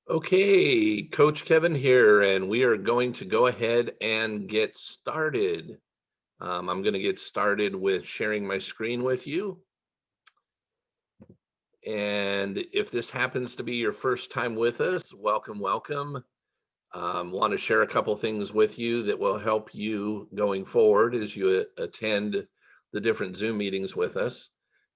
Okay, Coach Kevin here, and we are going to go ahead and get started. I'm going to get started with sharing my screen with you. And if this happens to be your first time with us, welcome, welcome. Want to share a couple things with you that will help you going forward as you attend the different Zoom meetings with us.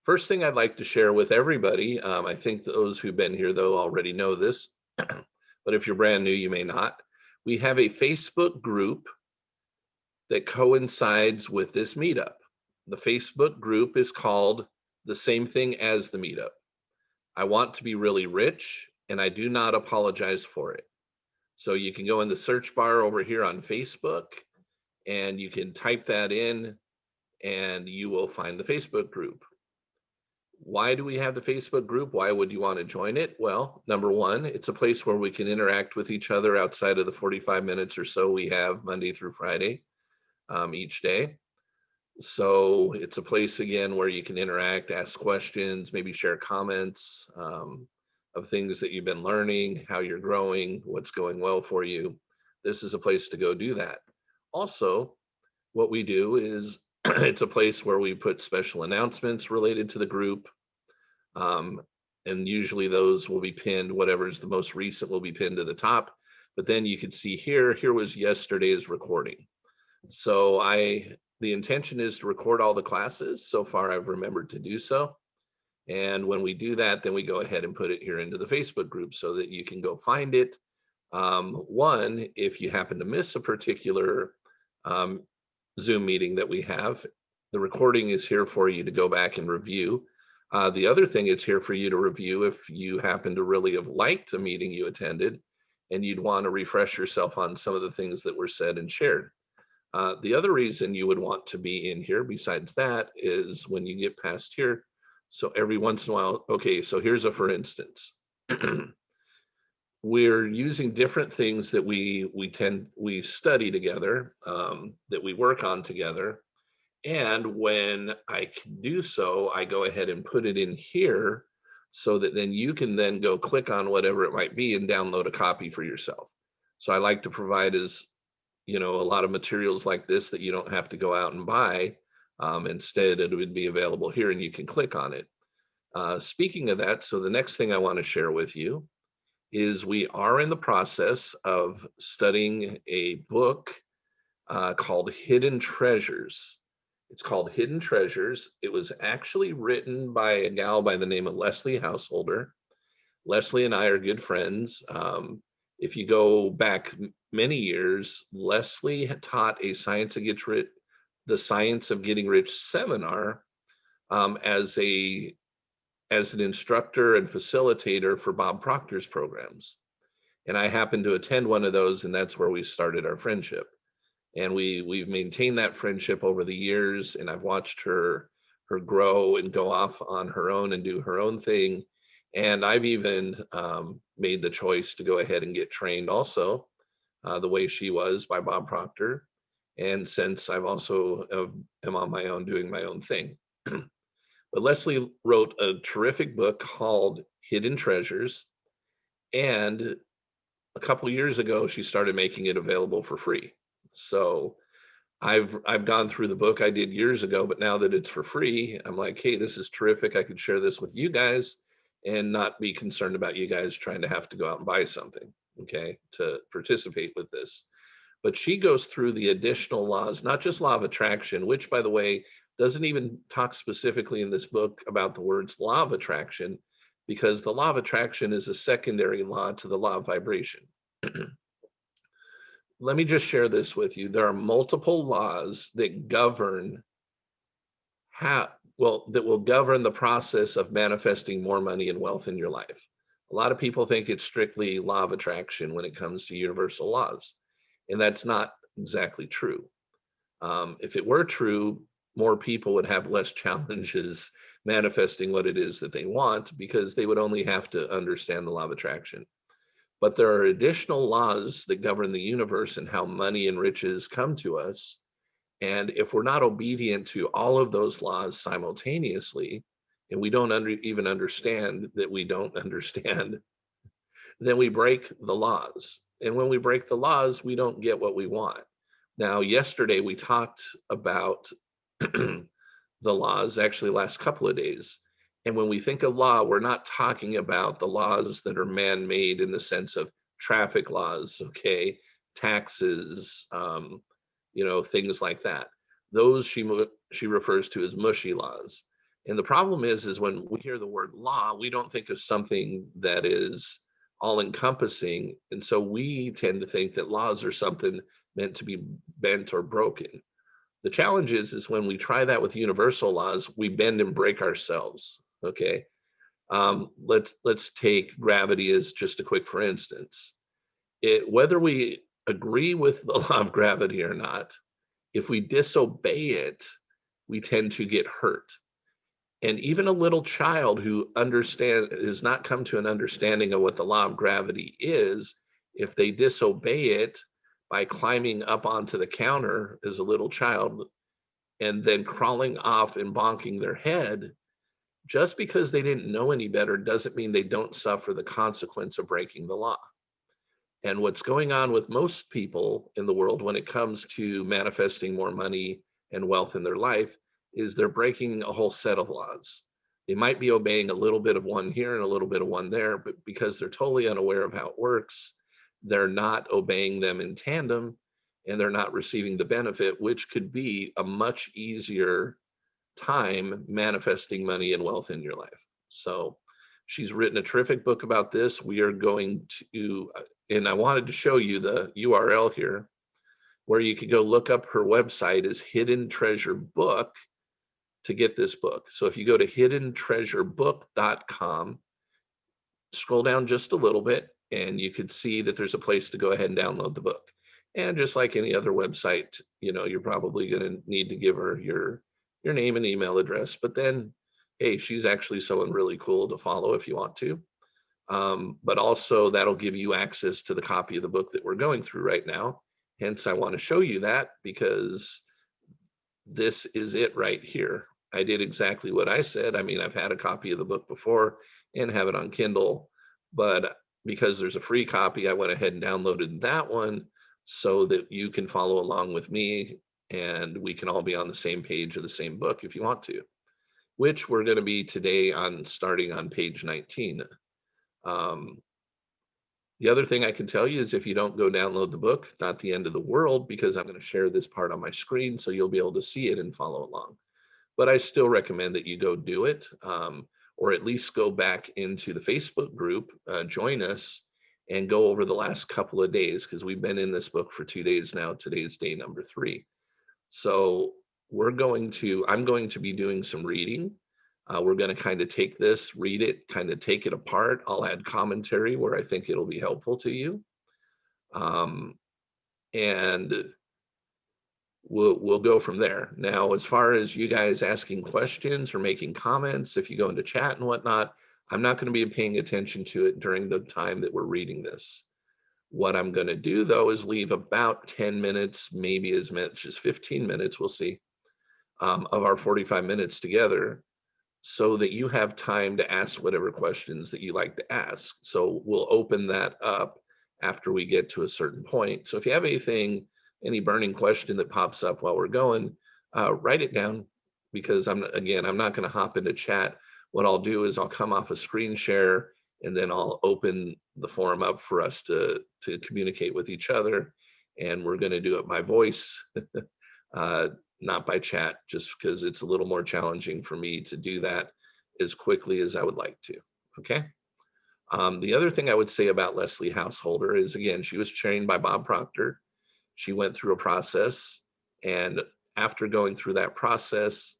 First thing I'd like to share with everybody, I think those who've been here though already know this, but if you're brand new, you may not. We have a Facebook group that coincides with this meetup. The Facebook group is called the same thing as the meetup. I want to be really rich, and I do not apologize for it. So you can go in the search bar over here on Facebook and you can type that in and you will find the Facebook group. Why do we have the Facebook group? Why would you want to join it? Well, number one, it's a place where we can interact with each other outside of the 45 minutes or so we have Monday through Friday each day. So it's a place again where you can interact, ask questions, maybe share comments of things that you've been learning, how you're growing, what's going well for you. This is a place to go do that. Also, what we do is it's a place where we put special announcements related to the group. Um, and usually those will be pinned, whatever's the most recent will be pinned to the top. But then you can see here was yesterday's recording. So the intention is to record all the classes. So far, I've remembered to do so. And when we do that, then we go ahead and put it here into the Facebook group so that you can go find it. One, if you happen to miss a particular um, Zoom meeting that we have, the recording is here for you to go back and review. The other thing it's here for you to review if you happen to really have liked a meeting you attended and you'd want to refresh yourself on some of the things that were said and shared. The other reason you would want to be in here besides that is when you get past here. So every once in a while, okay, so here's a for instance. We're using different things that we study together, that we work on together. And when I can do so, I go ahead and put it in here so that then you can then go click on whatever it might be and download a copy for yourself. So I like to provide a lot of materials like this that you don't have to go out and buy. Instead, it would be available here and you can click on it. Speaking of that, so the next thing I want to share with you is we are in the process of studying a book called Hidden Treasures. It's called Hidden Treasures. It was actually written by a gal by the name of Leslie Householder. Leslie and I are good friends. If you go back many years, Leslie had taught the Science of Getting Rich seminar as an instructor and facilitator for Bob Proctor's programs. And I happened to attend one of those, and that's where we started our friendship. And we've maintained that friendship over the years, and I've watched her grow and go off on her own and do her own thing. And I've even made the choice to go ahead and get trained also the way she was by Bob Proctor. And since I've also am on my own doing my own thing. But Leslie wrote a terrific book called Hidden Treasures. And a couple years ago, she started making it available for free. So I've gone through the book I did years ago, but now that it's for free, I'm like, hey, this is terrific. I could share this with you guys and not be concerned about you guys trying to have to go out and buy something, okay, to participate with this. But she goes through the additional laws, not just law of attraction, which, by the way, doesn't even talk specifically in this book about the words law of attraction, because the law of attraction is a secondary law to the law of vibration. Let me just share this with you. There are multiple laws that govern how, that will govern the process of manifesting more money and wealth in your life. A lot of people think it's strictly law of attraction when it comes to universal laws, and that's not exactly true. If it were true, more people would have less challenges manifesting what it is that they want because they would only have to understand the law of attraction. But there are additional laws that govern the universe and how money and riches come to us. And if we're not obedient to all of those laws simultaneously, and we don't even understand that we don't understand, then we break the laws. And when we break the laws, we don't get what we want. Now, yesterday we talked about the laws, actually last couple of days. And when we think of law, we're not talking about the laws that are man-made in the sense of traffic laws, okay, taxes, things like that. Those she refers to as mushy laws. And the problem is when we hear the word law, we don't think of something that is all encompassing. And so we tend to think that laws are something meant to be bent or broken. The challenge is when we try that with universal laws, we bend and break ourselves. Okay. Let's take gravity as just a quick for instance. Whether we agree with the law of gravity or not, if we disobey it, we tend to get hurt. And even a little child who has not come to an understanding of what the law of gravity is, if they disobey it by climbing up onto the counter as a little child and then crawling off and bonking their head, just because they didn't know any better doesn't mean they don't suffer the consequence of breaking the law. And what's going on with most people in the world when it comes to manifesting more money and wealth in their life is they're breaking a whole set of laws. They might be obeying a little bit of one here and a little bit of one there, but because they're totally unaware of how it works, they're not obeying them in tandem and they're not receiving the benefit, which could be a much easier time manifesting money and wealth in your life. So she's written a terrific book about this. We are going to, and I wanted to show you the URL here where you could go look up her website is Hidden Treasure Book to get this book. So if you go to hiddentreasurebook.com, scroll down just a little bit and you could see that there's a place to go ahead and download the book. And just like any other website, you're probably going to need to give her your name and email address, but then, hey, she's actually someone really cool to follow if you want to. But also that'll give you access to the copy of the book that we're going through right now. Hence, I want to show you that because this is it right here. I did exactly what I said. I mean, I've had a copy of the book before and have it on Kindle, but because there's a free copy, I went ahead and downloaded that one so that you can follow along with me and we can all be on the same page of the same book if you want to, which we're going to be today starting on page 19. The other thing I can tell you is if you don't go download the book, not the end of the world, because I'm going to share this part on my screen so you'll be able to see it and follow along. But I still recommend that you go do it, or at least go back into the Facebook group, join us, and go over the last couple of days, because we've been in this book for 2 days now. Today's day number 3. So I'm going to be doing some reading. We're going to kind of take this, read it, kind of take it apart. I'll add commentary where I think it'll be helpful to you. And we'll go from there. Now, as far as you guys asking questions or making comments, if you go into chat and whatnot, I'm not going to be paying attention to it during the time that we're reading this. What I'm going to do, though, is leave about 10 minutes, maybe as much as 15 minutes, we'll see, of our 45 minutes together, so that you have time to ask whatever questions that you like to ask. So we'll open that up after we get to a certain point. So if you have any burning question that pops up while we're going, write it down, because I'm not going to hop into chat. What I'll do is I'll come off a screen share and then I'll open the forum up for us to communicate with each other. And we're going to do it by voice, not by chat, just because it's a little more challenging for me to do that as quickly as I would like to. Okay. The other thing I would say about Leslie Householder is, again, she was trained by Bob Proctor. She went through a process, and after going through that process,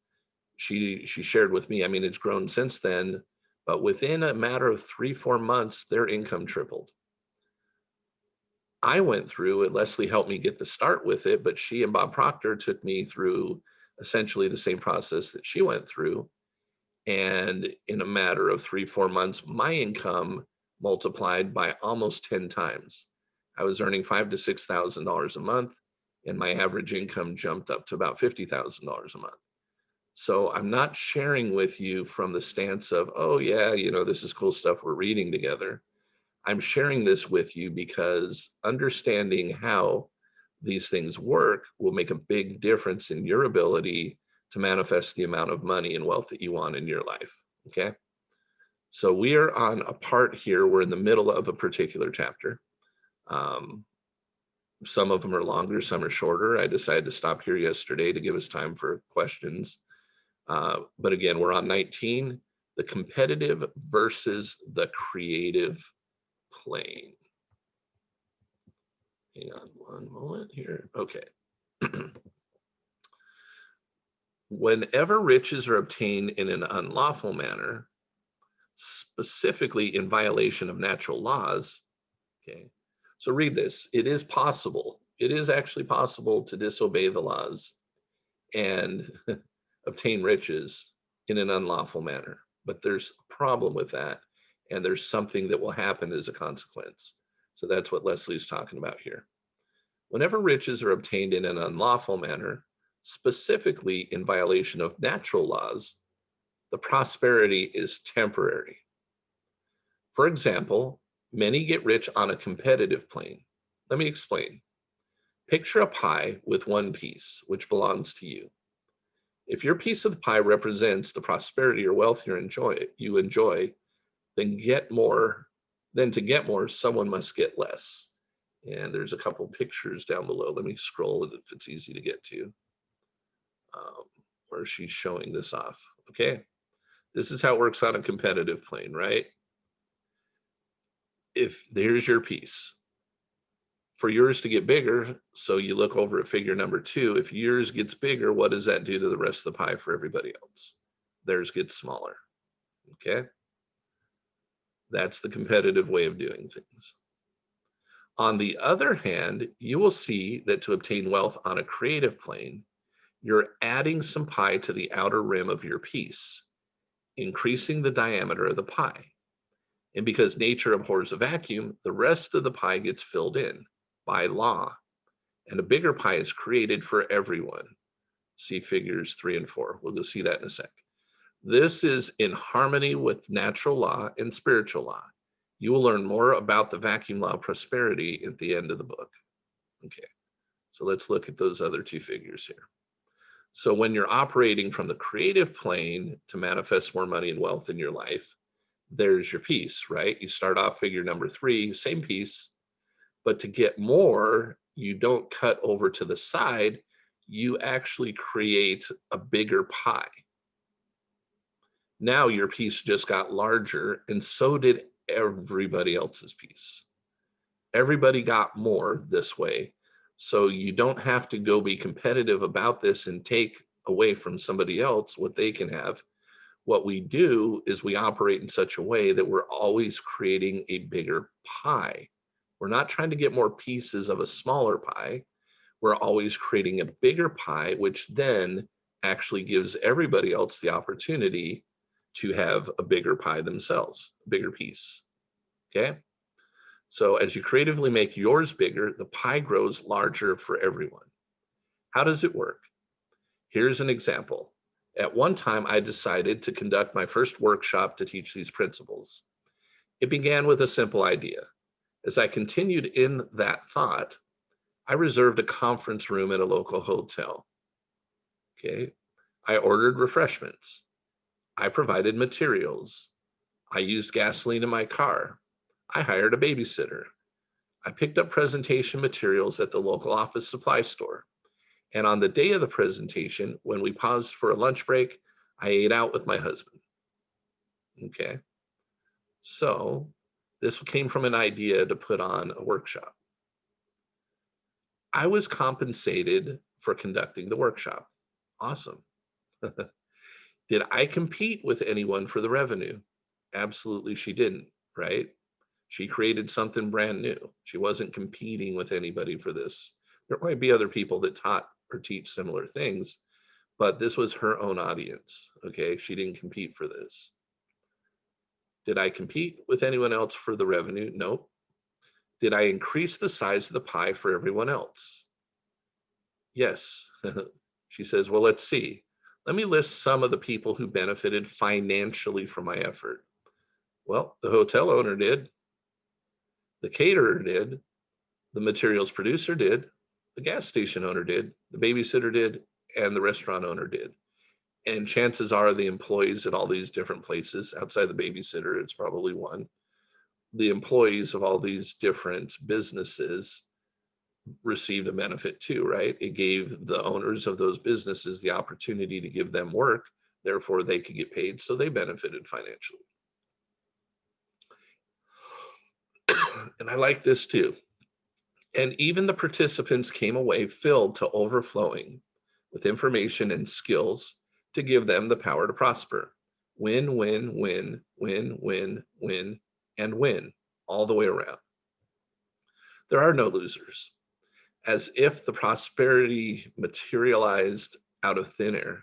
she shared with me, I mean, it's grown since then, but within a matter of 3-4 months, their income tripled. I went through, and Leslie helped me get the start with it, but she and Bob Proctor took me through essentially the same process that she went through. And in a matter of 3-4 months, my income multiplied by almost 10 times. I was earning $5,000 to $6,000 a month, and my average income jumped up to about $50,000 a month. So I'm not sharing with you from the stance of, oh yeah, this is cool stuff we're reading together. I'm sharing this with you because understanding how these things work will make a big difference in your ability to manifest the amount of money and wealth that you want in your life. Okay. So we are on a part here. We're in the middle of a particular chapter. Some of them are longer, some are shorter. I decided to stop here yesterday to give us time for questions. But again, we're on 19, the competitive versus the creative plane. Hang on one moment here. Okay. Whenever riches are obtained in an unlawful manner, specifically in violation of natural laws, okay, so read this. It is possible, it is actually possible to disobey the laws and obtain riches in an unlawful manner, but there's a problem with that, and there's something that will happen as a consequence. So that's what Leslie's talking about here. Whenever riches are obtained in an unlawful manner, specifically in violation of natural laws, the prosperity is temporary. For example, many get rich on a competitive plane. Let me explain. Picture a pie with one piece, which belongs to you. If your piece of the pie represents the prosperity or wealth you enjoy, then to get more, someone must get less. And there's a couple pictures down below. Let me scroll it if it's easy to get to, where she's showing this off. Okay, this is how it works on a competitive plane, right? If there's your piece, for yours to get bigger, so you look over at figure number 2, if yours gets bigger, what does that do to the rest of the pie for everybody else? Theirs gets smaller, okay? That's the competitive way of doing things. On the other hand, you will see that to obtain wealth on a creative plane, you're adding some pie to the outer rim of your piece, increasing the diameter of the pie. And because nature abhors a vacuum, the rest of the pie gets filled in by law, and a bigger pie is created for everyone. See figures 3 and 4. We'll go see that in a sec. This is in harmony with natural law and spiritual law. You will learn more about the vacuum law of prosperity at the end of the book. Okay, so let's look at those other 2 figures here. So when you're operating from the creative plane to manifest more money and wealth in your life, there's your piece, right? You start off figure number 3, same piece, but to get more, you don't cut over to the side, you actually create a bigger pie. Now your piece just got larger, and so did everybody else's piece. Everybody got more this way. So you don't have to go be competitive about this and take away from somebody else what they can have. What we do is we operate in such a way that we're always creating a bigger pie. We're not trying to get more pieces of a smaller pie. We're always creating a bigger pie, which then actually gives everybody else the opportunity to have a bigger pie themselves, a bigger piece. Okay? So as you creatively make yours bigger, the pie grows larger for everyone. How does it work? Here's an example. At one time, I decided to conduct my first workshop to teach these principles. It began with a simple idea. As I continued in that thought, I reserved a conference room at a local hotel. Okay. I ordered refreshments. I provided materials. I used gasoline in my car. I hired a babysitter. I picked up presentation materials at the local office supply store. And on the day of the presentation, when we paused for a lunch break, I ate out with my husband. Okay. So this came from an idea to put on a workshop. I was compensated for conducting the workshop. Awesome. Did I compete with anyone for the revenue? Absolutely, she didn't, right? She created something brand new. She wasn't competing with anybody for this. There might be other people that taught or teach similar things, but this was her own audience, okay? She didn't compete for this. Did I compete with anyone else for the revenue? Nope. Did I increase the size of the pie for everyone else? Yes. She says, well, let's see. Let me list some of the people who benefited financially from my effort. Well, the hotel owner did. The caterer did, the materials producer did, the gas station owner did, the babysitter did, and the restaurant owner did. And chances are the employees at all these different places, outside the babysitter, it's probably one, the employees of all these different businesses received a benefit too, right? It gave the owners of those businesses the opportunity to give them work, therefore they could get paid, so they benefited financially. And I like this too. And even the participants came away filled to overflowing with information and skills to give them the power to prosper. Win, win, win, win, win, win, and win all the way around. There are no losers. As if the prosperity materialized out of thin air,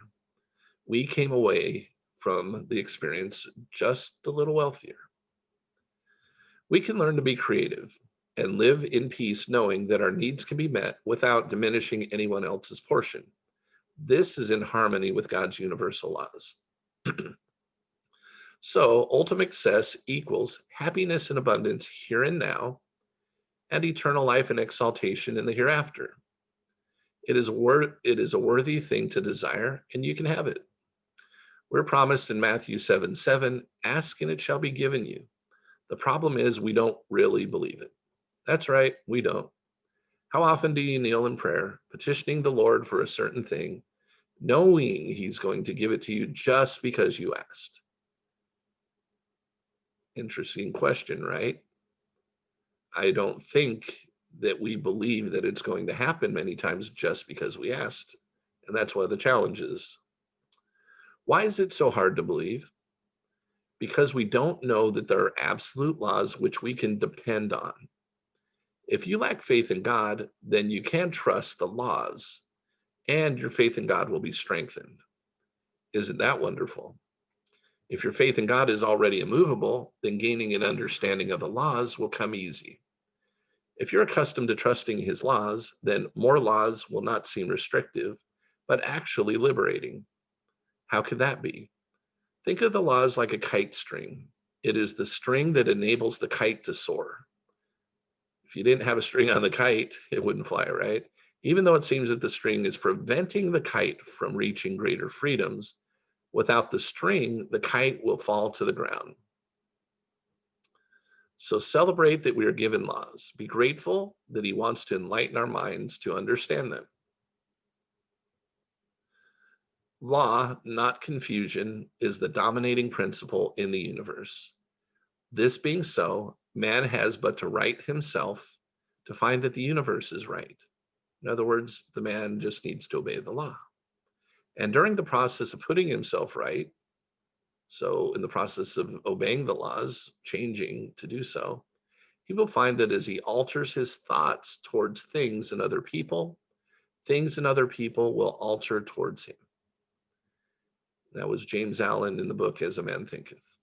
we came away from the experience just a little wealthier. We can learn to be creative and live in peace knowing that our needs can be met without diminishing anyone else's portion. This is in harmony with God's universal laws. So ultimate success equals happiness and abundance here and now, and eternal life and exaltation in the hereafter. It is a worthy thing to desire, and you can have it. We're promised in Matthew 7:7, ask and it shall be given you. The problem is we don't really believe it. That's right, we don't. How often do you kneel in prayer, petitioning the Lord for a certain thing, knowing he's going to give it to you just because you asked? Interesting question, right? I don't think that we believe that it's going to happen many times just because we asked. And that's one of the challenges. Why is it so hard to believe? Because we don't know that there are absolute laws which we can depend on. If you lack faith in God, then you can trust the laws, and your faith in God will be strengthened. Isn't that wonderful? If your faith in God is already immovable, then gaining an understanding of the laws will come easy. If you're accustomed to trusting his laws, then more laws will not seem restrictive, but actually liberating. How could that be? Think of the laws like a kite string. It is the string that enables the kite to soar. If you didn't have a string on the kite, it wouldn't fly, right? Even though it seems that the string is preventing the kite from reaching greater freedoms, without the string, the kite will fall to the ground. So celebrate that we are given laws. Be grateful that he wants to enlighten our minds to understand them. Law, not confusion, is the dominating principle in the universe. This being so, man has but to right himself to find that the universe is right. In other words, the man just needs to obey the law. And during the process of putting himself right, so in the process of obeying the laws, changing to do so, he will find that as he alters his thoughts towards things and other people will alter towards him. That was James Allen in the book As a Man Thinketh.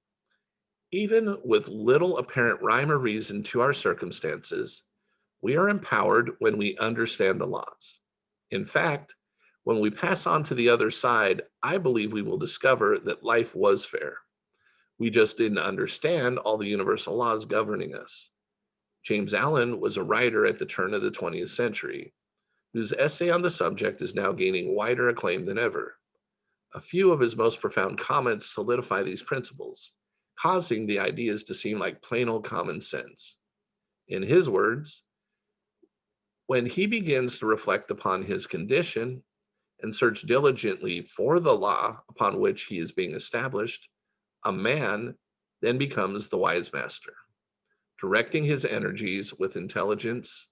Even with little apparent rhyme or reason to our circumstances, we are empowered when we understand the laws. In fact, when we pass on to the other side, I believe we will discover that life was fair. We just didn't understand all the universal laws governing us. James Allen was a writer at the turn of the 20th century, whose essay on the subject is now gaining wider acclaim than ever. A few of his most profound comments solidify these principles, causing the ideas to seem like plain old common sense. In his words, when he begins to reflect upon his condition and search diligently for the law upon which he is being established, a man then becomes the wise master, directing his energies with intelligence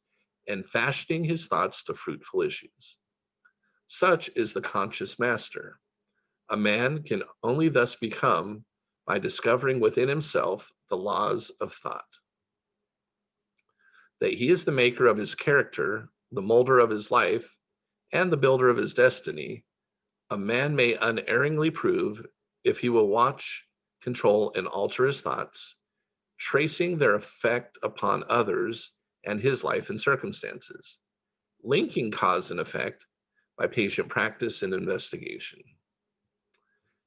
and fashioning his thoughts to fruitful issues. Such is the conscious master. A man can only thus become by discovering within himself the laws of thought. That he is the maker of his character, the molder of his life, and the builder of his destiny, a man may unerringly prove if he will watch, control, and alter his thoughts, tracing their effect upon others and his life and circumstances, linking cause and effect by patient practice and investigation.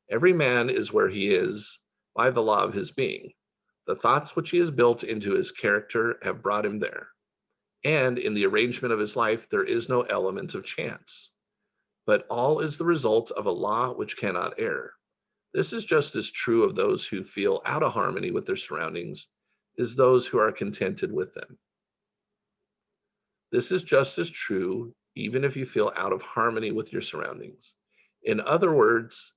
Every man is where he is by the law of his being. The thoughts which he has built into his character have brought him there. And in the arrangement of his life, there is no element of chance, but all is the result of a law which cannot err. This is just as true of those who feel out of harmony with their surroundings as those who are contented with them. This is just as true even if you feel out of harmony with your surroundings. In other words,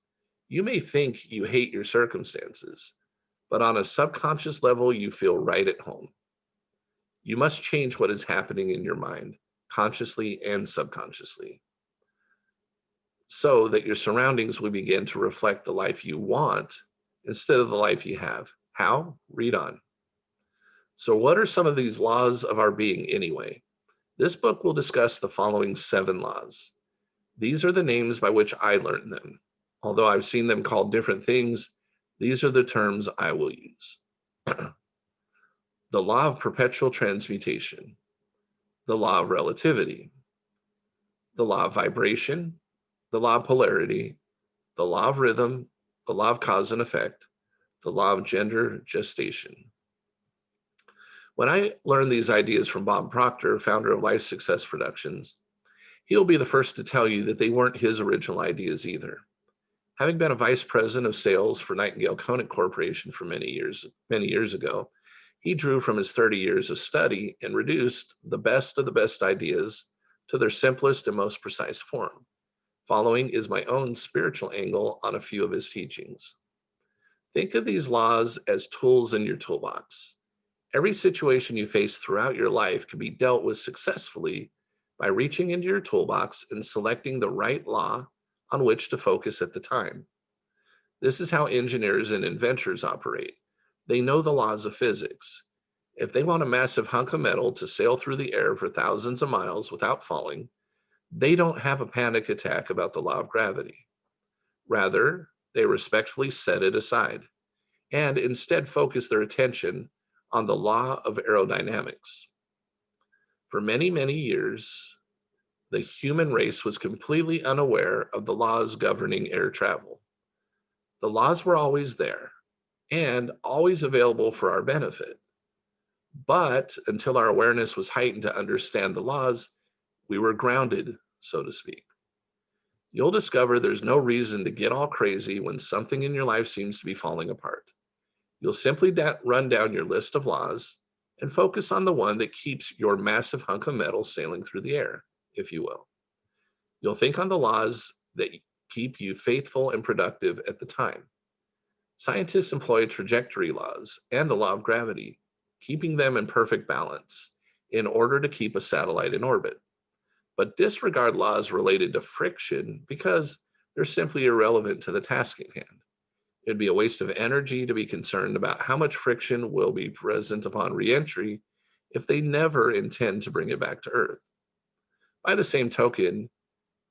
you may think you hate your circumstances, but on a subconscious level, you feel right at home. You must change what is happening in your mind, consciously and subconsciously, so that your surroundings will begin to reflect the life you want instead of the life you have. How? Read on. So, what are some of these laws of our being anyway? This book will discuss the following 7 laws. These are the names by which I learned them. Although I've seen them called different things, these are the terms I will use. The law of perpetual transmutation, the law of relativity, the law of vibration, the law of polarity, the law of rhythm, the law of cause and effect, the law of gender gestation. When I learned these ideas from Bob Proctor, founder of Life Success Productions, he'll be the first to tell you that they weren't his original ideas either. Having been a vice president of sales for Nightingale Conant Corporation for many years ago, he drew from his 30 years of study and reduced the best of the best ideas to their simplest and most precise form. Following is my own spiritual angle on a few of his teachings. Think of these laws as tools in your toolbox. Every situation you face throughout your life can be dealt with successfully by reaching into your toolbox and selecting the right law on which to focus at the time. This is how engineers and inventors operate. They know the laws of physics. If they want a massive hunk of metal to sail through the air for thousands of miles without falling, they don't have a panic attack about the law of gravity. Rather, they respectfully set it aside and instead focus their attention on the law of aerodynamics. For many, many years, the human race was completely unaware of the laws governing air travel. The laws were always there and always available for our benefit. But until our awareness was heightened to understand the laws, we were grounded, so to speak. You'll discover there's no reason to get all crazy when something in your life seems to be falling apart. You'll simply run down your list of laws and focus on the one that keeps your massive hunk of metal sailing through the air, if you will. You'll think on the laws that keep you faithful and productive at the time. Scientists employ trajectory laws and the law of gravity, keeping them in perfect balance in order to keep a satellite in orbit. But disregard laws related to friction because they're simply irrelevant to the task at hand. It'd be a waste of energy to be concerned about how much friction will be present upon reentry if they never intend to bring it back to Earth. By the same token,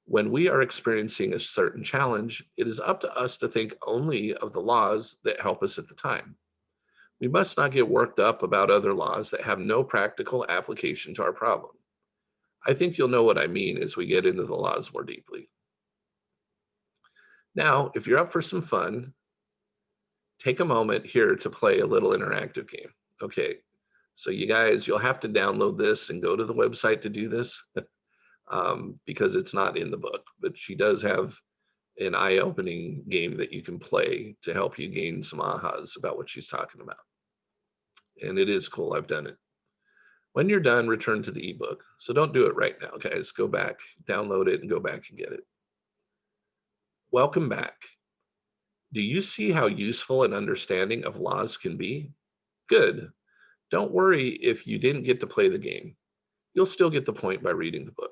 when we are experiencing a certain challenge, it is up to us to think only of the laws that help us at the time. We must not get worked up about other laws that have no practical application to our problem. I think you'll know what I mean as we get into the laws more deeply. Now, if you're up for some fun, take a moment here to play a little interactive game. Okay, so you guys, you'll have to download this and go to the website to do this because it's not in the book, but she does have an eye-opening game that you can play to help you gain some ahas about what she's talking about. And it is cool, I've done it. When you're done, return to the ebook. So don't do it right now, guys. Go back, download it, and go back and get it. Welcome back. Do you see how useful an understanding of laws can be? Good. Don't worry if you didn't get to play the game. You'll still get the point by reading the book.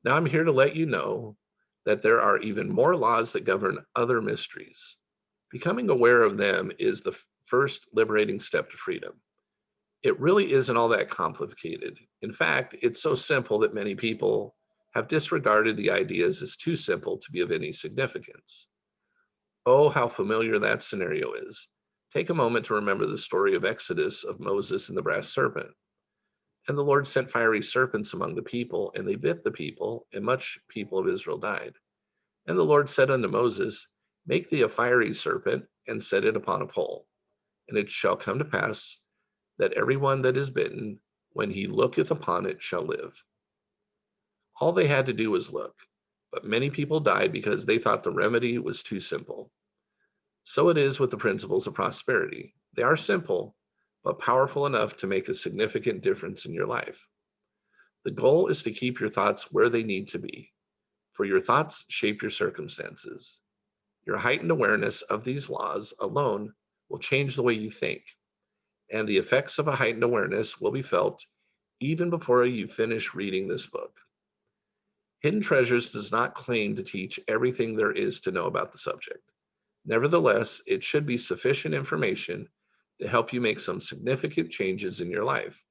Now I'm here to let you know that there are even more laws that govern other mysteries. Becoming aware of them is the first liberating step to freedom. It really isn't all that complicated. In fact, it's so simple that many people have disregarded the ideas as too simple to be of any significance. Oh, how familiar that scenario is. Take a moment to remember the story of Exodus of Moses and the brass serpent. And the Lord sent fiery serpents among the people, and they bit the people, and much people of Israel died. And the Lord said unto Moses, Make thee a fiery serpent, and set it upon a pole. and it shall come to pass that everyone that is bitten, when he looketh upon it, shall live. All they had to do was look, but many people died because they thought the remedy was too simple. So it is with the principles of prosperity. They are simple, but powerful enough to make a significant difference in your life. The goal is to keep your thoughts where they need to be, for your thoughts shape your circumstances. Your heightened awareness of these laws alone will change the way you think, and the effects of a heightened awareness will be felt even before you finish reading this book. Hidden Treasures does not claim to teach everything there is to know about the subject. Nevertheless, it should be sufficient information to help you make some significant changes in your life.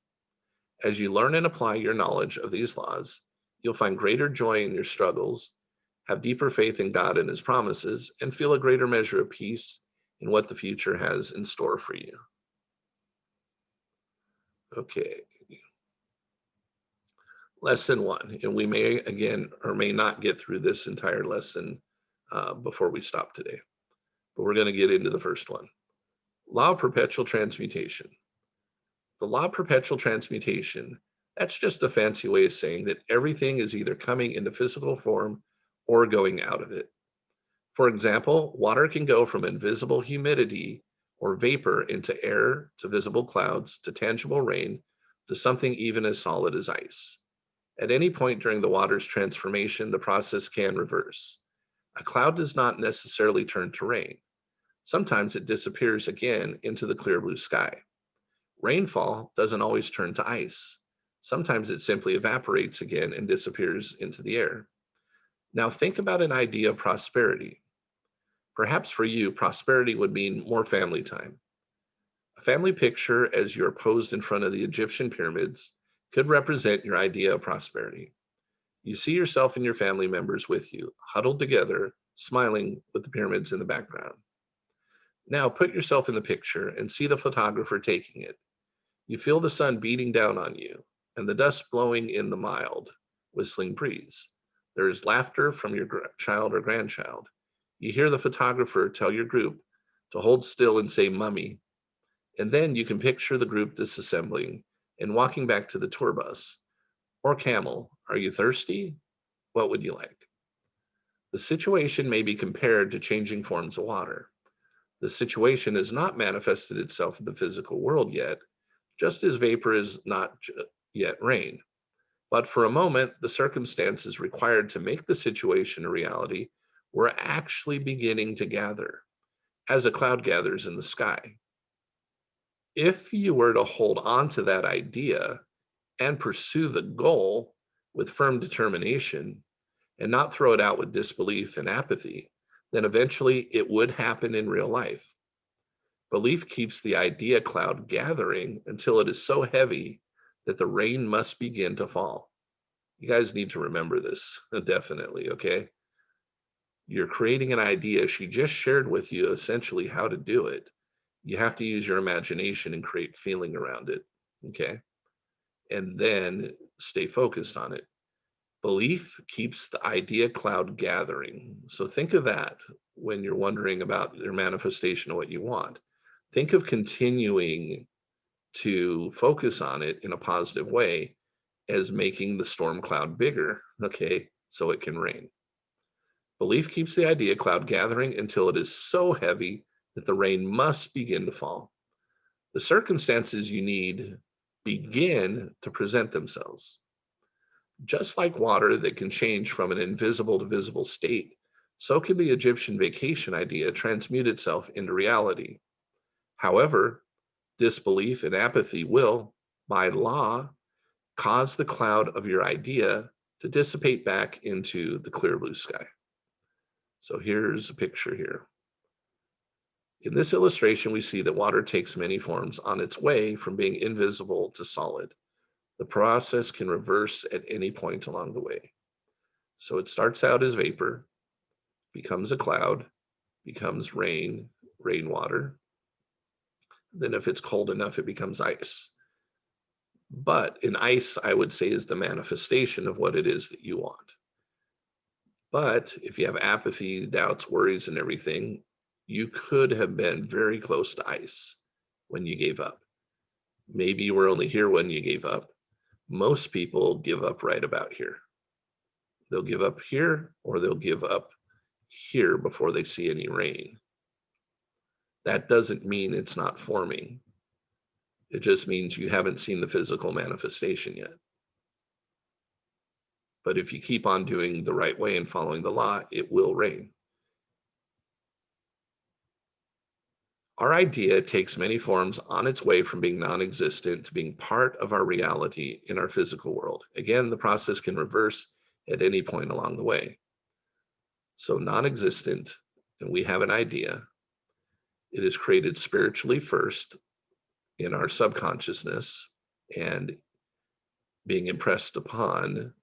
As you learn and apply your knowledge of these laws, you'll find greater joy in your struggles, have deeper faith in God and His promises, and feel a greater measure of peace in what the future has in store for you. Okay, lesson one, and we may again or may not get through this entire lesson before we stop today, but we're going to get into the first one. Law of perpetual transmutation. The law of perpetual transmutation, that's just a fancy way of saying that everything is either coming into physical form or going out of it. For example, water can go from invisible humidity or vapor into air to visible clouds to tangible rain to something even as solid as ice. At any point during the water's transformation, the process can reverse. A cloud does not necessarily turn to rain. Sometimes it disappears again into the clear blue sky. Rainfall doesn't always turn to ice. Sometimes it simply evaporates again and disappears into the air. Now think about an idea of prosperity. Perhaps for you, prosperity would mean more family time. A family picture as you're posed in front of the Egyptian pyramids could represent your idea of prosperity. You see yourself and your family members with you, huddled together, smiling with the pyramids in the background. Now put yourself in the picture and see the photographer taking it. You feel the sun beating down on you and the dust blowing in the mild, whistling breeze. There is laughter from your child or grandchild. You hear the photographer tell your group to hold still and say mummy. And then you can picture the group disassembling and walking back to the tour bus. Or camel, are you thirsty? What would you like? The situation may be compared to changing forms of water. The situation has not manifested itself in the physical world yet, just as vapor is not yet rain. But for a moment, the circumstances required to make the situation a reality were actually beginning to gather, as a cloud gathers in the sky. If you were to hold on to that idea and pursue the goal with firm determination and not throw it out with disbelief and apathy, then eventually it would happen in real life. Belief keeps the idea cloud gathering until it is so heavy that the rain must begin to fall. You guys need to remember this, definitely, okay? You're creating an idea. She just shared with you essentially how to do it. You have to use your imagination and create feeling around it, okay? And then stay focused on it. Belief keeps the idea cloud gathering. So think of that when you're wondering about your manifestation of what you want. Think of continuing to focus on it in a positive way as making the storm cloud bigger, okay, so it can rain. Belief keeps the idea cloud gathering until it is so heavy that the rain must begin to fall. The circumstances you need begin to present themselves. Just like water that can change from an invisible to visible state, so can the Egyptian vacation idea transmute itself into reality. However, disbelief and apathy will, by law, cause the cloud of your idea to dissipate back into the clear blue sky. So here's a picture here. In this illustration, we see that water takes many forms on its way from being invisible to solid. The process can reverse at any point along the way. So it starts out as vapor, becomes a cloud, becomes rain, rainwater. Then if it's cold enough, it becomes ice. But in ice, I would say, is the manifestation of what it is that you want. But if you have apathy, doubts, worries, and everything, you could have been very close to ice. when you gave up. Maybe you were only here when you gave up. Most people give up right about here. They'll give up here, or they'll give up here before they see any rain. That doesn't mean it's not forming. It just means you haven't seen the physical manifestation yet. But if you keep on doing the right way and following the law, it will rain. Our idea takes many forms on its way from being non-existent to being part of our reality in our physical world. Again, the process can reverse at any point along the way. So non-existent, and we have an idea. It is created spiritually first in our subconsciousness and being impressed upon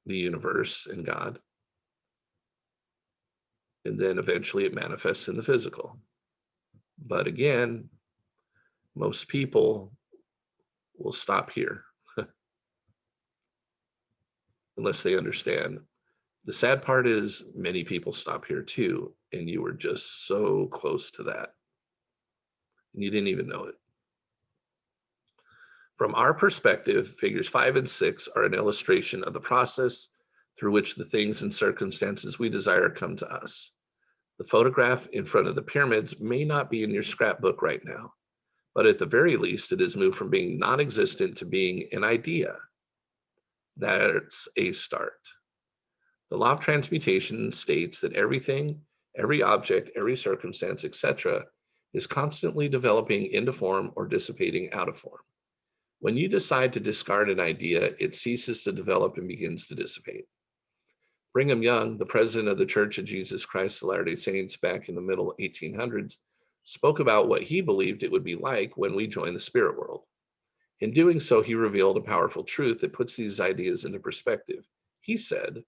the universe and God. And then eventually it manifests in the physical. But again, most people will stop here unless they understand. The sad part is many people stop here too, and you were just so close to that. And you didn't even know it. From our perspective, figures 5 and 6 are an illustration of the process through which the things and circumstances we desire come to us. The photograph in front of the pyramids may not be in your scrapbook right now, but at the very least, it has moved from being non-existent to being an idea. That's a start. The law of transmutation states that everything, every object, every circumstance, etc., is constantly developing into form or dissipating out of form. When you decide to discard an idea, it ceases to develop and begins to dissipate. Brigham Young, the president of the Church of Jesus Christ of Latter-day Saints back in the middle 1800s, spoke about what he believed it would be like when we join the spirit world. In doing so, he revealed a powerful truth that puts these ideas into perspective. He said,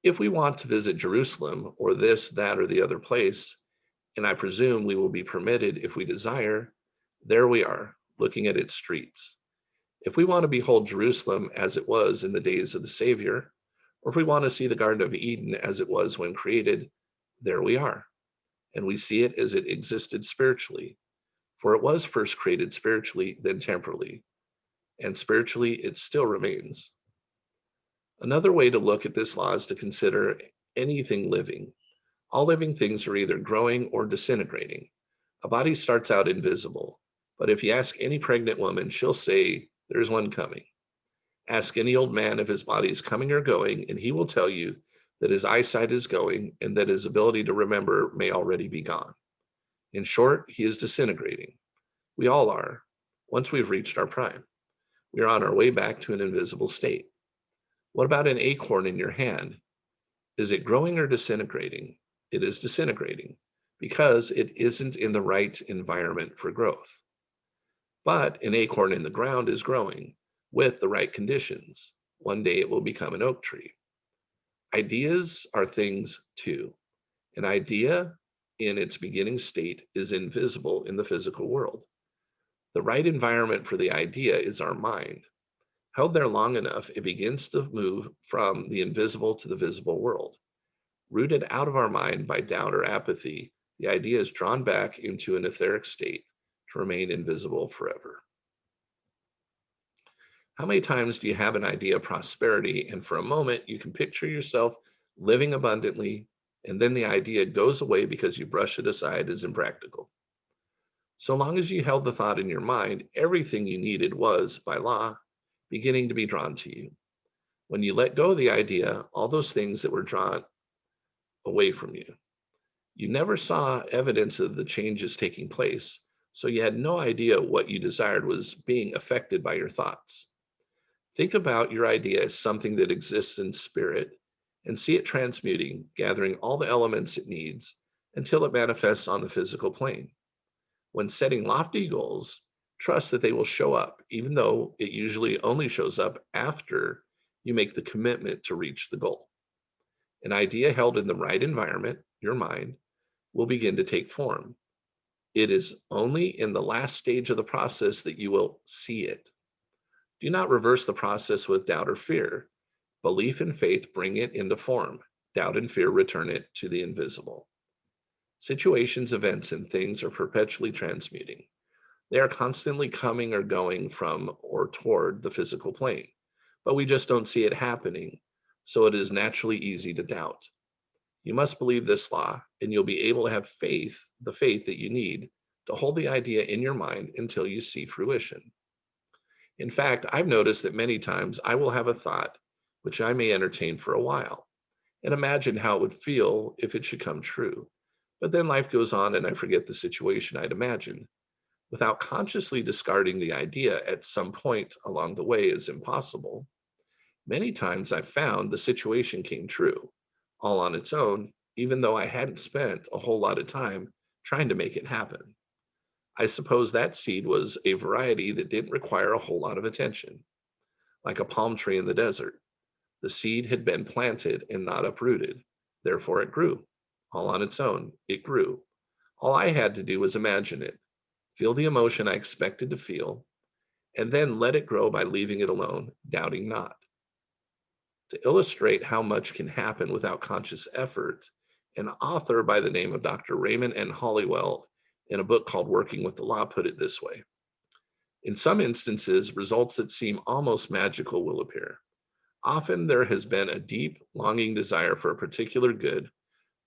if we want to visit Jerusalem or this, that, or the other place, and I presume we will be permitted if we desire, there we are, looking at its streets. If we want to behold Jerusalem as it was in the days of the Savior, or if we want to see the Garden of Eden as it was when created, there we are. And we see it as it existed spiritually. For it was first created spiritually, then temporally. And spiritually, it still remains. Another way to look at this law is to consider anything living. All living things are either growing or disintegrating. A body starts out invisible, but if you ask any pregnant woman, she'll say, there's one coming. Ask any old man if his body is coming or going, and he will tell you that his eyesight is going and that his ability to remember may already be gone. In short, he is disintegrating. We all are, once we've reached our prime. We are on our way back to an invisible state. What about an acorn in your hand? Is it growing or disintegrating? It is disintegrating because it isn't in the right environment for growth. But an acorn in the ground is growing with the right conditions. One day it will become an oak tree. Ideas are things too. An idea in its beginning state is invisible in the physical world. The right environment for the idea is our mind. Held there long enough, it begins to move from the invisible to the visible world. Rooted out of our mind by doubt or apathy, the idea is drawn back into an etheric state to remain invisible forever. How many times do you have an idea of prosperity and for a moment you can picture yourself living abundantly and then the idea goes away because you brush it aside as impractical? So long as you held the thought in your mind, everything you needed was, by law, beginning to be drawn to you. When you let go of the idea, all those things that were drawn away from you. You never saw evidence of the changes taking place, so you had no idea what you desired was being affected by your thoughts. Think about your idea as something that exists in spirit and see it transmuting, gathering all the elements it needs until it manifests on the physical plane. When setting lofty goals, trust that they will show up, even though it usually only shows up after you make the commitment to reach the goal. An idea held in the right environment, your mind, will begin to take form. It is only in the last stage of the process that you will see it. Do not reverse the process with doubt or fear. Belief and faith bring it into form. Doubt and fear return it to the invisible. Situations, events, and things are perpetually transmuting. They are constantly coming or going from or toward the physical plane, but we just don't see it happening, so it is naturally easy to doubt. You must believe this law, and you'll be able to have faith, the faith that you need to hold the idea in your mind until you see fruition. In fact, I've noticed that many times I will have a thought which I may entertain for a while and imagine how it would feel if it should come true. But then life goes on and I forget the situation I'd imagined. Without consciously discarding the idea at some point along the way is impossible. Many times I've found the situation came true, all on its own, even though I hadn't spent a whole lot of time trying to make it happen. I suppose that seed was a variety that didn't require a whole lot of attention, like a palm tree in the desert. The seed had been planted and not uprooted. Therefore, it grew. All on its own, it grew. All I had to do was imagine it, feel the emotion I expected to feel, and then let it grow by leaving it alone, doubting not. To illustrate how much can happen without conscious effort, an author by the name of Dr. Raymond N. Hollywell, in a book called Working with the Law, put it this way. In some instances, results that seem almost magical will appear. Often there has been a deep, longing desire for a particular good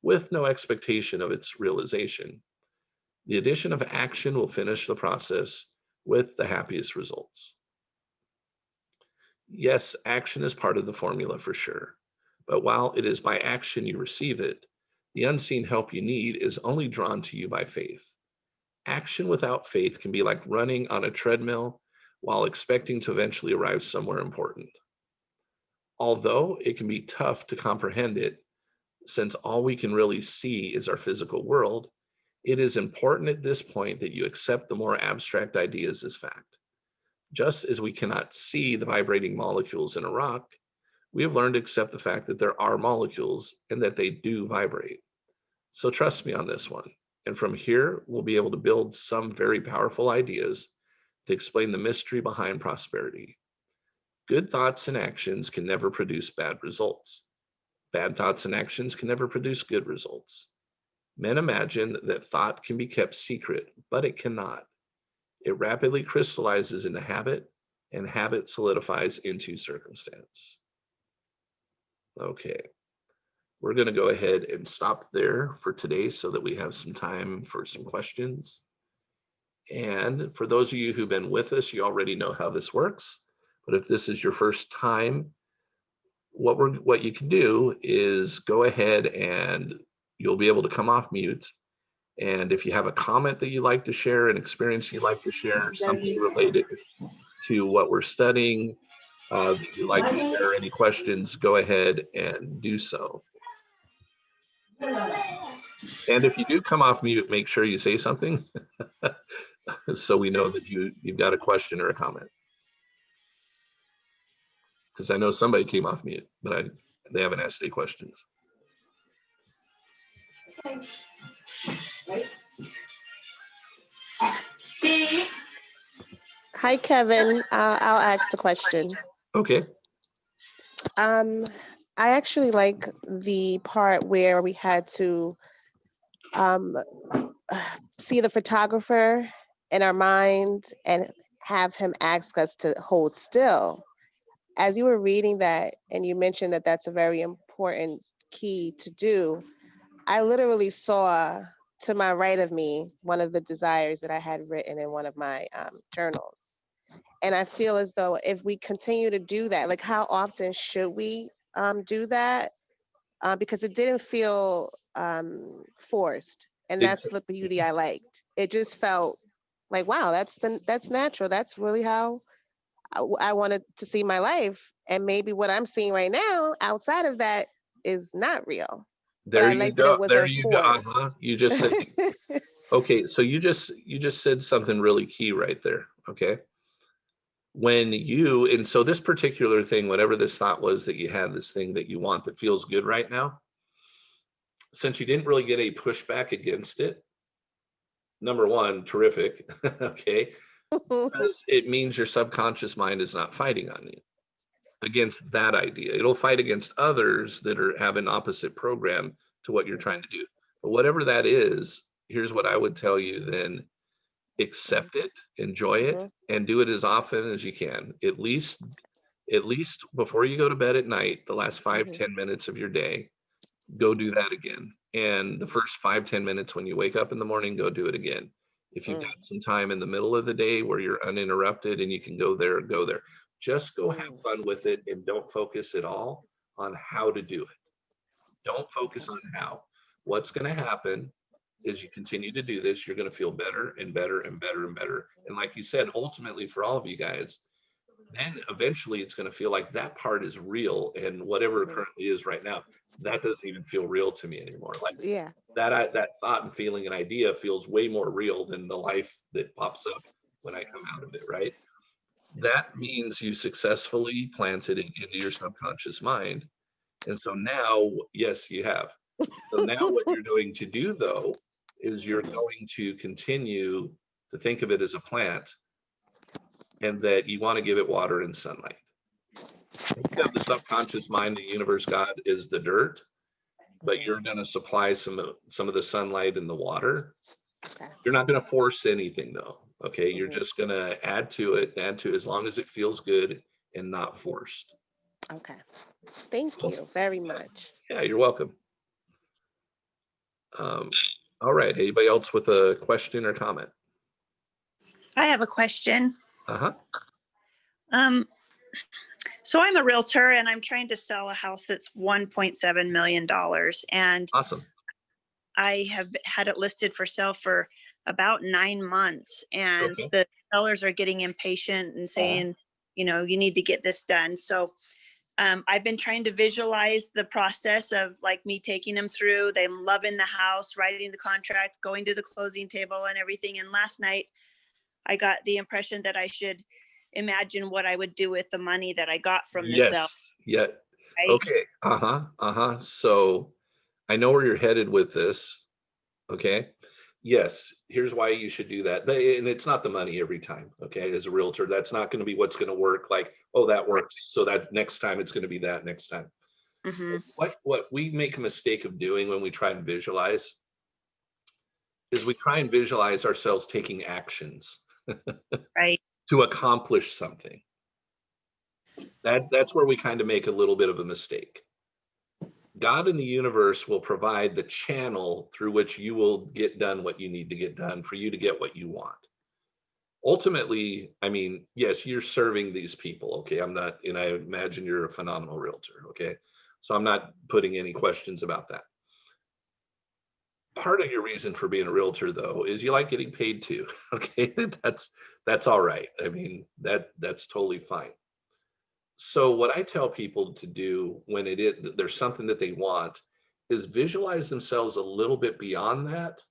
with no expectation of its realization. The addition of action will finish the process with the happiest results. Yes, action is part of the formula for sure. But while it is by action you receive it, the unseen help you need is only drawn to you by faith. Action without faith can be like running on a treadmill while expecting to eventually arrive somewhere important. Although it can be tough to comprehend it, since all we can really see is our physical world, it is important at this point that you accept the more abstract ideas as fact. Just as we cannot see the vibrating molecules in a rock, we have learned to accept the fact that there are molecules and that they do vibrate. So trust me on this one. And from here, we'll be able to build some very powerful ideas to explain the mystery behind prosperity. Good thoughts and actions can never produce bad results. Bad thoughts and actions can never produce good results. Men imagine that thought can be kept secret, but it cannot. It rapidly crystallizes into habit, and habit solidifies into circumstance. Okay, we're going to go ahead and stop there for today so that we have some time for some questions. And for those of you who've been with us, you already know how this works. But if this is your first time, what you can do is go ahead and you'll be able to come off mute. And if you have a comment that you'd like to share, an experience you'd like to share, something related to what we're studying, that you'd like to share, any questions, go ahead and do so. And if you do come off mute, make sure you say something so we know that you've got a question or a comment. Because I know somebody came off mute, but they haven't asked any questions. Hi, Kevin. I'll ask the question. Okay. I actually like the part where we had to see the photographer in our mind and have him ask us to hold still. As you were reading that, and you mentioned that that's a very important key to do, I literally saw to my right of me one of the desires that I had written in one of my journals. And I feel as though if we continue to do that, like how often should we do that? Because it didn't feel forced. And that's the beauty I liked. It just felt like, wow, that's natural. That's really how I wanted to see my life. And maybe what I'm seeing right now outside of that is not real. There you go. There you go. You just said, okay, so you just said something really key right there. Okay. And so this particular thing, whatever this thought was that you had, this thing that you want that feels good right now, since you didn't really get a pushback against it, number one, terrific. Okay. Because it means your subconscious mind is not fighting on you against that idea. It'll fight against others that have an opposite program to what you're trying to do. But whatever that is, here's what I would tell you then. accept it, enjoy it, Mhm. and do it as often as you can. At least before you go to bed at night, the last five, Mhm. 10 minutes of your day, go do that again. And the first 5, 10 minutes when you wake up in the morning, go do it again. If you've got Mm. some time in the middle of the day where you're uninterrupted and you can go there, go there. Just go have Mm. fun with it and don't focus at all on how to do it. Don't Okay. focus on how. What's going to happen is you continue to do this, you're going to feel better and better and better and better. And like you said, ultimately for all of you guys, then eventually it's going to feel like that part is real, and whatever it Mhm. currently is right now, that doesn't even feel real to me anymore. Like Yeah. that thought and feeling and idea feels way more real than the life that pops up when I come out of it, right? That means you successfully planted it into your subconscious mind. And so now, yes, you have. So now what you're going to do though is you're Mhm. going to continue to think of it as a plant, and that you want to give it water and sunlight. Think of the subconscious mind, the universe, God is the dirt, but Mhm. you're going to supply some of the sunlight and the water. Okay. You're not going to force anything though. Okay, you're Mhm. just going to add to it as long as it feels good and not forced. Okay. Thank Cool. you very Yeah, much. yeah, you're welcome. Um, all right. Anybody else with a question or comment? I have a question. Uh-huh. Um, so I'm a realtor and I'm trying to sell a house that's $1.7 million. And Awesome. I have had it listed for sale for about 9 months. And Okay. the sellers are getting impatient and saying, you need to get this done. So I've been trying to visualize the process of like me taking them through, them loving the house, writing the contract, going to the closing table and everything. And last night I got the impression that I should imagine what I would do with the money that I got from the sale, Yes. Yeah. right? Okay. Uh-huh. Uh-huh. So I know where you're headed with this. Okay. Yes, here's why you should do that. And it's not the money every time. Okay. As a realtor, that's not going to be what's going to work. Like, oh, that Right. works. So that next time it's going to be that next time. Hmm. What we make a mistake of doing when we try and visualize is we try and visualize ourselves taking actions Right. to accomplish something. That's where we kind of make a little bit of a mistake. God in the universe will provide the channel through which you will get done what you need to get done for you to get what you want. Ultimately, I mean, yes, you're serving these people. Okay. I'm not, and I imagine you're a phenomenal realtor. Okay. So I'm not putting any questions about that. Part of your reason for being a realtor though is you like getting paid too. Okay. That's all right. I mean, that's totally fine. So what I tell people to do when it is there's something that they want is visualize themselves a little bit beyond that.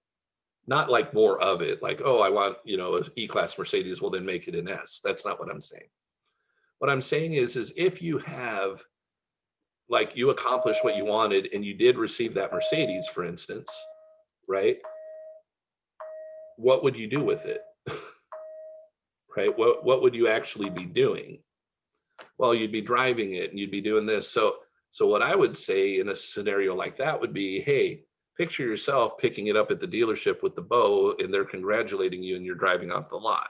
Not like more of it, like, oh, I want, an E-Class Mercedes, well, then make it an S. That's not what I'm saying. What I'm saying is if you have, like, you accomplished what you wanted and you did receive that Mercedes, for instance, right? What would you do with it? Right? What would you actually be doing? Well, you'd be driving it and you'd be doing this. So what I would say in a scenario like that would be, hey, picture yourself picking it up at the dealership with the bow and they're congratulating you and you're driving off the lot.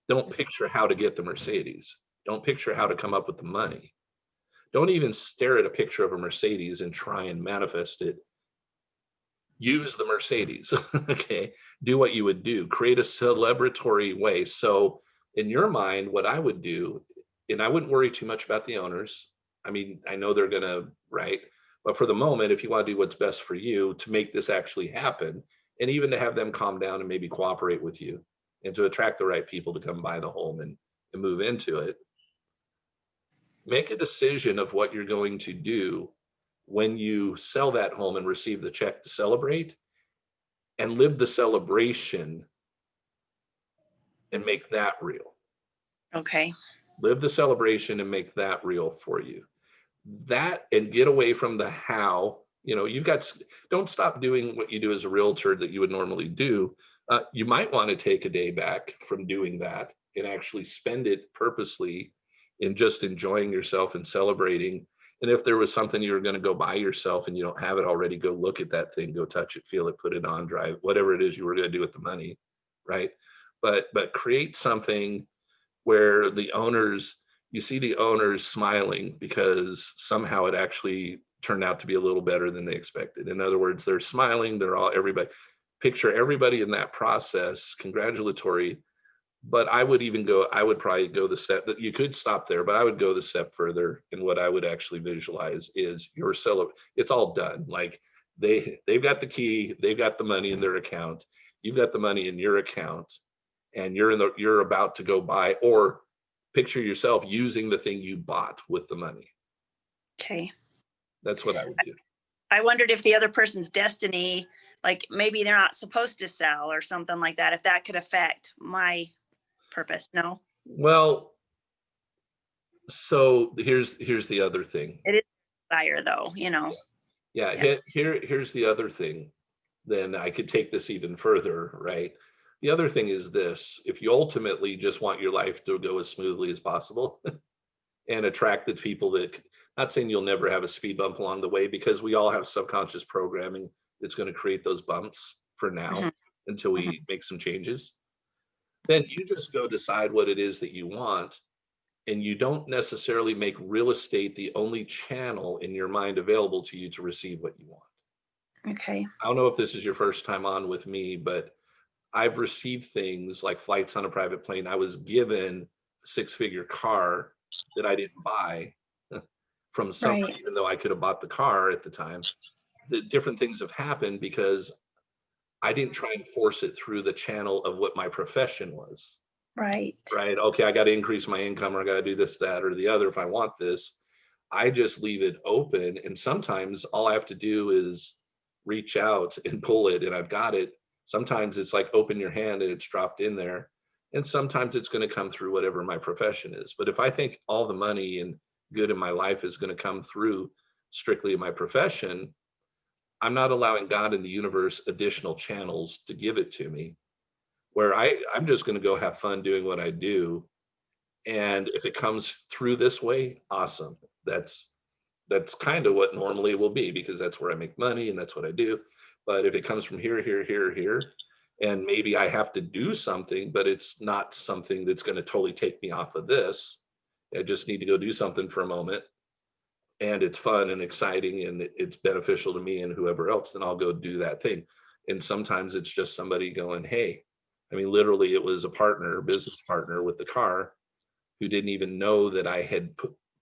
Don't picture how to get the Mercedes. Don't picture how to come up with the money. Don't even stare at a picture of a Mercedes and try and manifest it. Use the Mercedes. Okay. Do what you would do. Create a celebratory way. So, in your mind, what I would do, and I wouldn't worry too much about the owners. I mean, I know they're going to, right? But for the moment, if you want to do what's best for you to make this actually happen, and even to have them calm down and maybe cooperate with you and to attract the right people to come buy the home and move into it, make a decision of what you're going to do when you sell that home and receive the check to celebrate, and live the celebration and make that real. Okay. Live the celebration and make that real for you. That, and get away from the how. You've got, don't stop doing what you do as a realtor that you would normally do. You might want to take a day back from doing that and actually spend it purposely in just enjoying yourself and celebrating. And if there was something you were going to go buy yourself and you don't have it already, go look at that thing, go touch it, feel it, put it on, drive, whatever it is you were going to do with the money, right? but create something where the owners, you see the owners smiling because somehow it actually turned out to be a little better than they expected. In other words, they're smiling, everybody, picture everybody in that process, congratulatory. But I would probably go the step that you could stop there, but I would go the step further. And what I would actually visualize is it's all done. Like they've got the key, they've got the money in their account, you've got the money in your account, and you're about to go buy, or picture yourself using the thing you bought with the money. Okay. That's what I would do. I wondered if the other person's destiny, like maybe they're not supposed to sell or something like that, if that could affect my purpose. No. Well, so here's the other thing. It is desire though, you know. Yeah. Here's the other thing. Then I could take this even further, right? The other thing is this: if you ultimately just want your life to go as smoothly as possible and attract the people that, not saying you'll never have a speed bump along the way, because we all have subconscious programming that's going to create those bumps for now until we make some changes. Then you just go decide what it is that you want, and you don't necessarily make real estate the only channel in your mind available to you to receive what you want. Okay. I don't know if this is your first time on with me, but I've received things like flights on a private plane. I was given a six-figure car that I didn't buy from somebody, Right. even though I could have bought the car at the time. The different things have happened because I didn't try and force it through the channel of what my profession was. Right. Right. Okay, I got to increase my income, or I got to do this, that, or the other if I want this. I just leave it open. And sometimes all I have to do is reach out and pull it, and I've got it. Sometimes it's like open your hand and it's dropped in there. And sometimes it's going to come through whatever my profession is. But if I think all the money and good in my life is going to come through strictly my profession, I'm not allowing God in the universe additional channels to give it to me, where I'm just going to go have fun doing what I do. And if it comes through this way, awesome. That's kind of what normally it will be, because that's where I make money and that's what I do. But if it comes from here, and maybe I have to do something, but it's not something that's going to totally take me off of this. I just need to go do something for a moment, and it's fun and exciting and it's beneficial to me and whoever else, then I'll go do that thing. And sometimes it's just somebody going, hey, I mean, literally it was a business partner with the car, who didn't even know that I had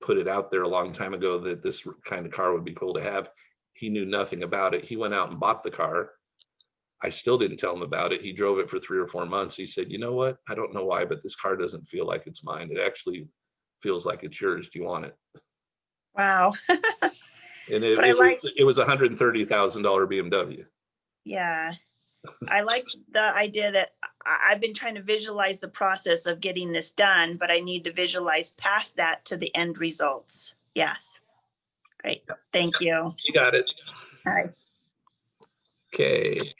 put it out there a long time ago that this kind of car would be cool to have. He knew nothing about it. He went out and bought the car. I still didn't tell him about it. He drove it for 3 or 4 months. He said, you know what? I don't know why, but this car doesn't feel like it's mine. It actually feels like it's yours. Do you want it? Wow. And But I like, it was a $130,000 BMW. yeah, I like the idea that I've been trying to visualize the process of getting this done, but I need to visualize past that to the end results. Yes. Great. Thank you. You got it. All right. Okay.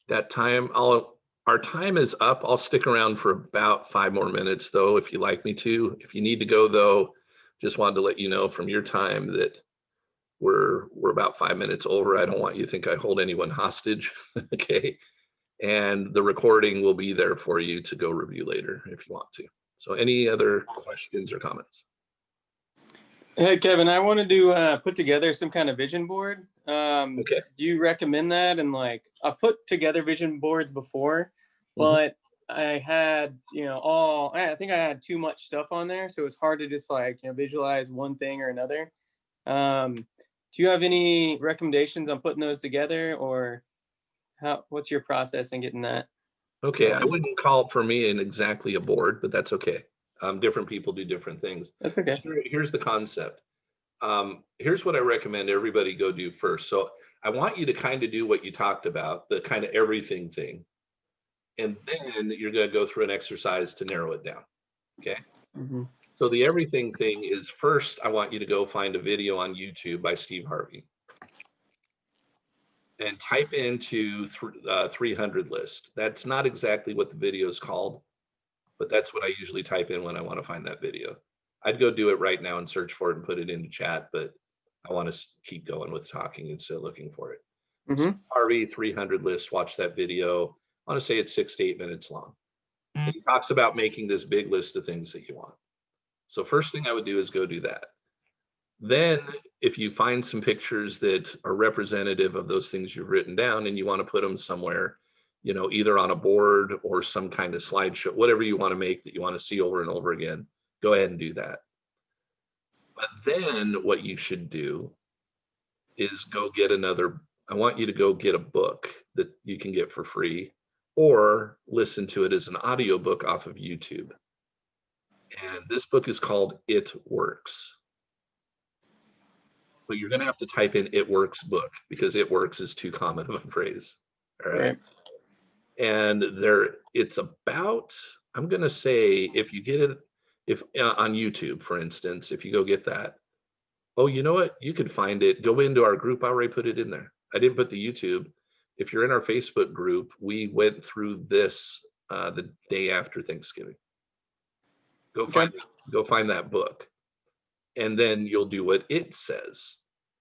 That time, our time is up. I'll stick around for about 5 more minutes though, if you like me to. If you need to go though, just wanted to let you know from your time that we're about 5 minutes over. I don't want you to think I hold anyone hostage. Okay. And the recording will be there for you to go review later if you want to. So any other questions or comments? Hey, Kevin, I wanted to put together some kind of vision board. Okay. Do you recommend that? And like, I've put together vision boards before, but I had, I think I had too much stuff on there. So it's hard to just like, visualize one thing or another. Do you have any recommendations on putting those together, or what's your process in getting that? Okay, I wouldn't call it for me exactly a board, but that's okay. Different people do different things. That's okay. Here's the concept. Here's what I recommend everybody go do first. So I want you to kind of do what you talked about, the kind of everything thing. And then you're going to go through an exercise to narrow it down. Okay. Mm-hmm. So the everything thing is, first, I want you to go find a video on YouTube by Steve Harvey and type into 300 list. That's not exactly what the video is called, but that's what I usually type in when I want to find that video. I'd go do it right now and search for it and put it into chat, but I want to keep going with talking instead of looking for it. Mm-hmm. So Harvey 300 list, watch that video. I want to say it's 6 to 8 minutes long. And he talks about making this big list of things that you want. So first thing I would do is go do that. Then if you find some pictures that are representative of those things you've written down and you want to put them somewhere, you know, either on a board or some kind of slideshow, whatever you want to make that you want to see over and over again, go ahead and do that. But then what you should do is go get I want you to go get a book that you can get for free or listen to it as an audiobook off of YouTube. And this book is called It Works. But you're going to have to type in It Works book because It Works is too common of a phrase. All right. And it's about, I'm going to say, if you get it, if on YouTube, for instance, if you go get that, oh, you know what? You could find it. Go into our group. I already put it in there. I didn't put the YouTube. If you're in our Facebook group, we went through this the day after Thanksgiving. Go find that book. And then you'll do what it says,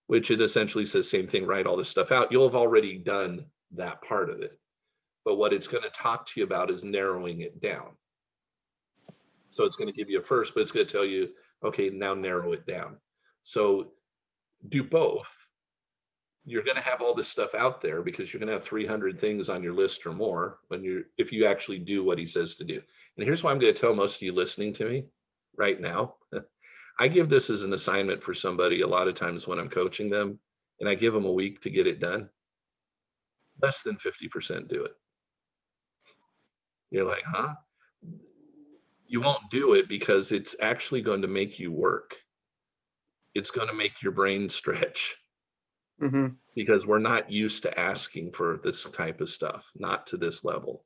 which it essentially says same thing, write all this stuff out. You'll have already done that part of it. But what it's going to talk to you about is narrowing it down. So it's going to give you a first, but it's going to tell you, okay, now narrow it down. So do both. You're going to have all this stuff out there because you're going to have 300 things on your list or more if you actually do what he says to do. And here's why I'm going to tell most of you listening to me right now. I give this as an assignment for somebody a lot of times when I'm coaching them, and I give them a week to get it done. Less than 50% do it. You're like, huh? You won't do it because it's actually going to make you work. It's going to make your brain stretch. Because we're not used to asking for this type of stuff, not to this level.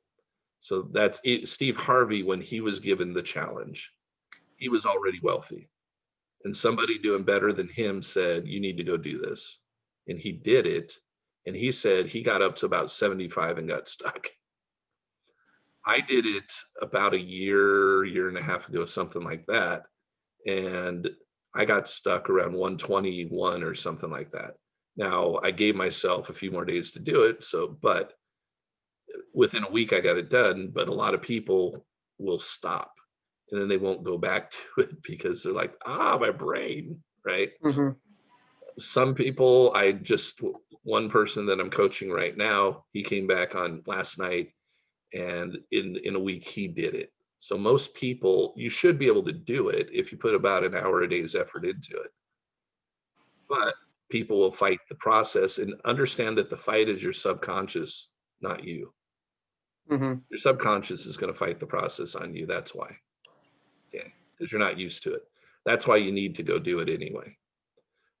So that's it. Steve Harvey, when he was given the challenge, he was already wealthy. And somebody doing better than him said, you need to go do this. And he did it. And he said he got up to about 75 and got stuck. I did it about a year and a half ago, something like that. And I got stuck around 121 or something like that. Now, I gave myself a few more days to do it. But within a week, I got it done. But a lot of people will stop and then they won't go back to it because they're like, my brain, right? Some people, one person that I'm coaching right now, he came back on last night and in a week, he did it. So most people, you should be able to do it if you put about an hour a day's effort into it. But people will fight the process and understand that the fight is your subconscious, not you. Your subconscious is going to fight the process on you. That's why. Okay. Because you're not used to it. That's why you need to go do it anyway.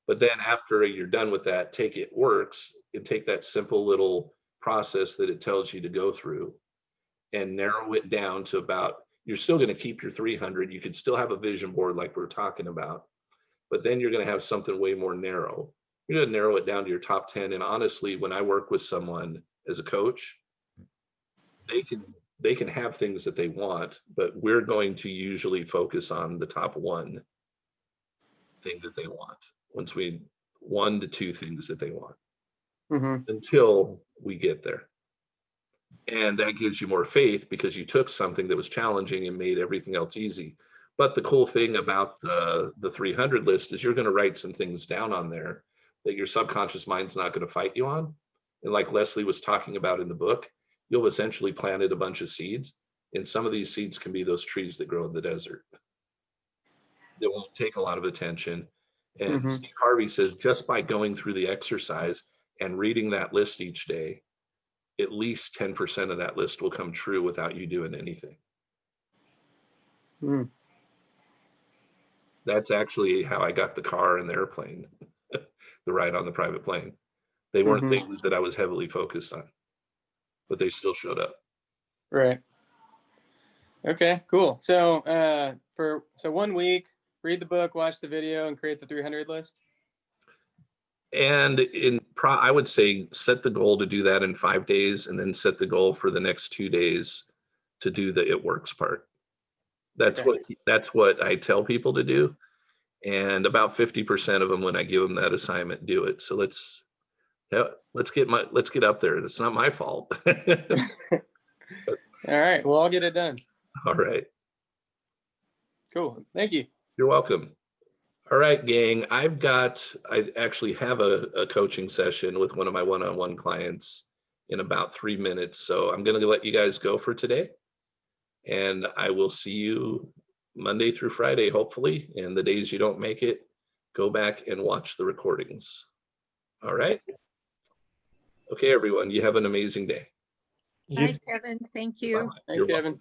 But then after you're done with that, take It Works and take that simple little process that it tells you to go through and narrow it down to about, you're still going to keep your 300. You could still have a vision board like we're talking about. But then you're going to have something way more narrow. You're going to narrow it down to your top 10. And honestly, when I work with someone as a coach, they can have things that they want, but we're going to usually focus on the top one thing that they want. 1 to 2 things that they want until we get there. And that gives you more faith because you took something that was challenging and made everything else easy. But the cool thing about the 300 list is you're going to write some things down on there that your subconscious mind's not going to fight you on. And like Leslie was talking about in the book, you'll essentially planted a bunch of seeds. And some of these seeds can be those trees that grow in the desert. They won't take a lot of attention. And Steve Harvey says just by going through the exercise and reading that list each day, at least 10% of that list will come true without you doing anything. That's actually how I got the car and the airplane, the ride on the private plane. They weren't things that I was heavily focused on, but they still showed up. Right. Okay, cool. So for 1 week, read the book, watch the video, and create the 300 list. And I would say set the goal to do that in 5 days, and then set the goal for the next 2 days to do the It Works part. That's what I tell people to do. And about 50% of them, when I give them that assignment, do it. So let's get up there. It's not my fault. All right. Well, I'll get it done. All right. Cool. Thank you. You're welcome. All right, gang. I actually have a coaching session with one of my one-on-one clients in about 3 minutes. So I'm going to let you guys go for today. And I will see you Monday through Friday, hopefully. And the days you don't make it, go back and watch the recordings. All right. Okay, everyone. You have an amazing day. Bye, Kevin. Thank you. Bye-bye. Thanks, You're Kevin. welcome.